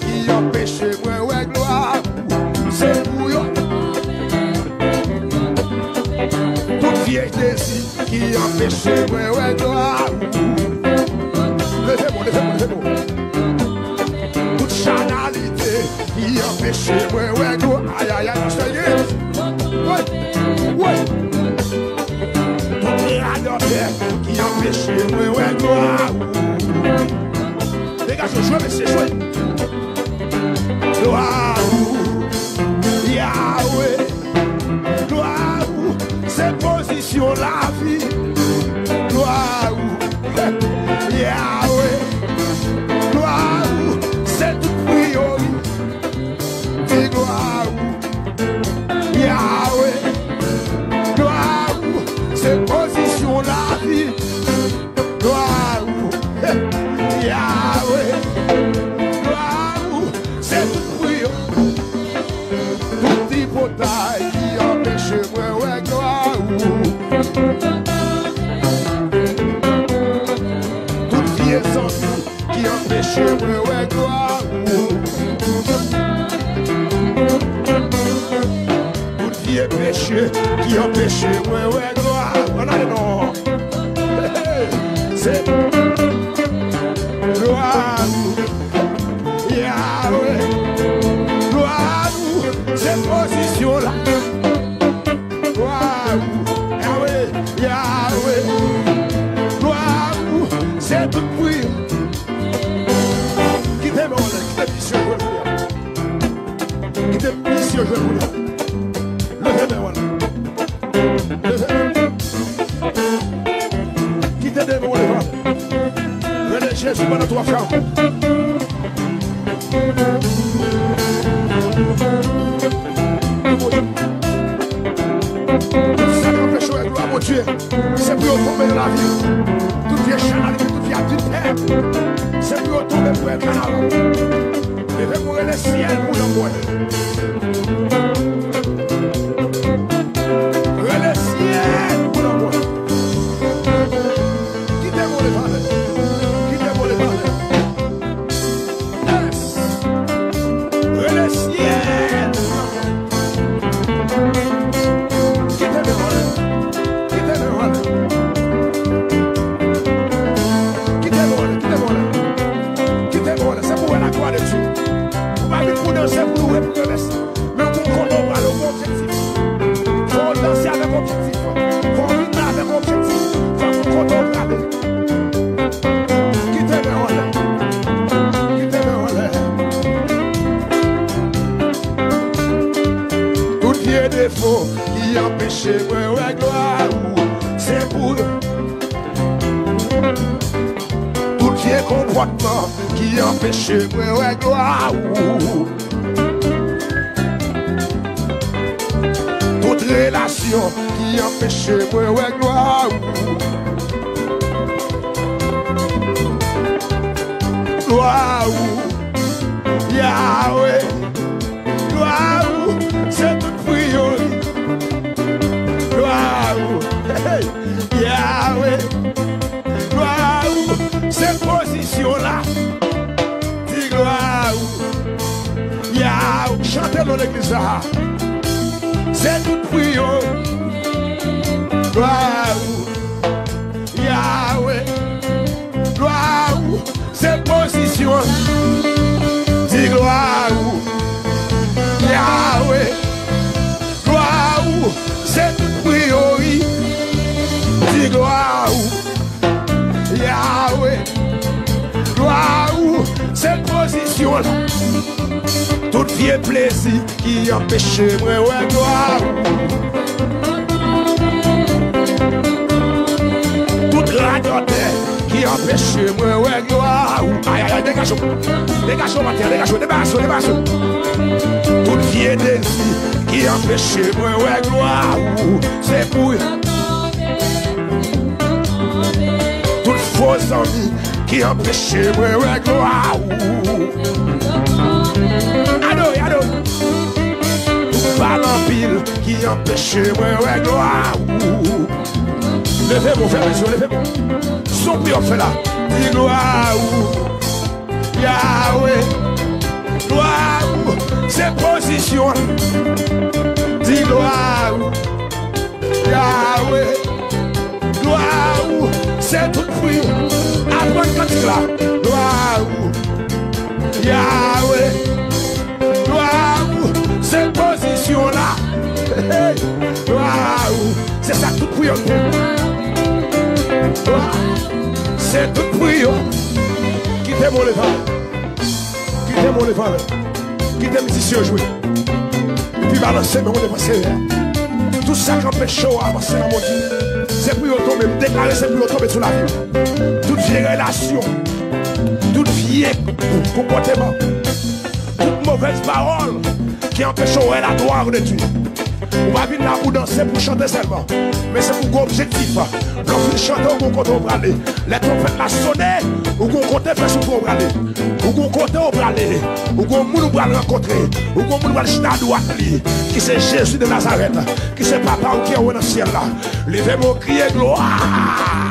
qui empêche moi ouais gloire. C'est pour eux. Tout vieille désir qui empêche moi ouais gloire. Levez-moi, levez-moi, levez-moi. Toute chanalité qui empêche moi ouais gloire. Aïe aïe aïe, ça y est. Ouais, ouais. Tout créateur qui empêche moi ouais gloire. Les gars, je joue, mais c'est joué. Gloire, Yahweh. Gloire, c'est position la vie. Gloire, Yahweh. Gloire, c'est toute priorité. Gloire, Yahweh. Gloire, c'est position la vie. Gloire, Yahweh. Gloire, c'est toute priorité. Tout hypothèque qui empêche moi, ouais, gloire. Toute liaison qui empêche moi, ouais, gloire. Tout vieux péché qui empêche moi, ouais, gloire. Voilà le nom. C'est gloire. Yahweh. Gloire. Cette position là. Gloire. Yahweh. Yahweh. Gloire. C'est tout bruit. Qui t'aime, qui t'aime, monsieur, je veux dire. Qui t'aime, monsieur, je veux dire. Levez-moi, voilà. Levez-moi. Qui t'aime, voilà. Venez Jésus pendant 3 femmes. Ça m'empêche de gloire, mon Dieu. C'est pour tomber dans la vie. Tout vient chanal, tout vient du terre. C'est pour tomber pour être canal. Levez-moi le ciel pour l'envoyer. Le ciel pour l'envoyer. Quittez-moi les valeurs. Quittez-moi les valeurs. Le ciel. Quittez-moi les. Quittez-moi les. Quittez-moi les. Quittez-moi les. Quittez-moi les. C'est pour la gloire de Dieu. Vous m'avez pour danser pour nous et pour le reste. Mais pour qu'on aura le objectif. Faut danser avec objectif. Faut vivre avec objectif. Faut qu'on aura le. Quittez-moi les. Quittez-moi les. Tout vieux défaut qui empêche moi ouais gloire. C'est pour tout vieux comportement qui empêche moi ouais gloire. Toute relation qui empêche moi ouais gloire. Gloire, Yahweh. Gloire, c'est toute priorité. Gloire, hey, Yahweh. Gloire, c'est position là. Dis gloire, Yahweh. Chantez dans l'église là. C'est toute priorité. Gloire, Yahweh. Gloire, c'est position. Dis gloire. Yahweh, gloire, c'est toute priorité. Dis gloire, Yahweh, gloire, c'est position là. Tout vieux plaisir qui empêche moi, ouais, gloire. Toute radiothèque qui empêche moi, ouais, gloire. Aïe, aïe, aïe, dégagez, dégagez, Mathieu, dégagez, débarrassez, débarrassez. Tout vieux désir qui empêche moi, ouais, gloire. C'est pour toute fausse envie qui empêche moi, ouais, gloire. Ado, ado. Tout balle en pile qui empêche moi, ouais, gloire. Levez-vous, frères et sœurs, levez-vous. Son pire fait là. Dis gloire. Yahweh, gloire, c'est position. Dis gloire, Yahweh, gloire, c'est tout fruit. Après quand tu là, gloire, Yahweh, gloire, c'est position là. Gloire, c'est ça tout fruit. C'est tout fruit. Quittez mon éval. Quittez mon éval. Quittez les musiciens jouer. Et puis balancer, mais on est passé. Tout ça qui empêche chaud à avancer dans mon Dieu. C'est pour tomber, me déclarer, c'est pour tomber sur la vie. Toute vieille relation, toute vieille comportement, toute mauvaise parole qui empêche la gloire de Dieu. On va venir là pour danser, pour chanter seulement. Mais c'est pour l'objectif. Quand vous chantez, vous comptez au bralet. Les trompettes la sonner, vous comptez faire sur vos bralet. Vous comptez au bralet. Vous comptez rencontrer. Vous comptez chita droite qui c'est Jésus de Nazareth. Qui c'est papa ou qui est au ciel là. Levez-moi, criez gloire.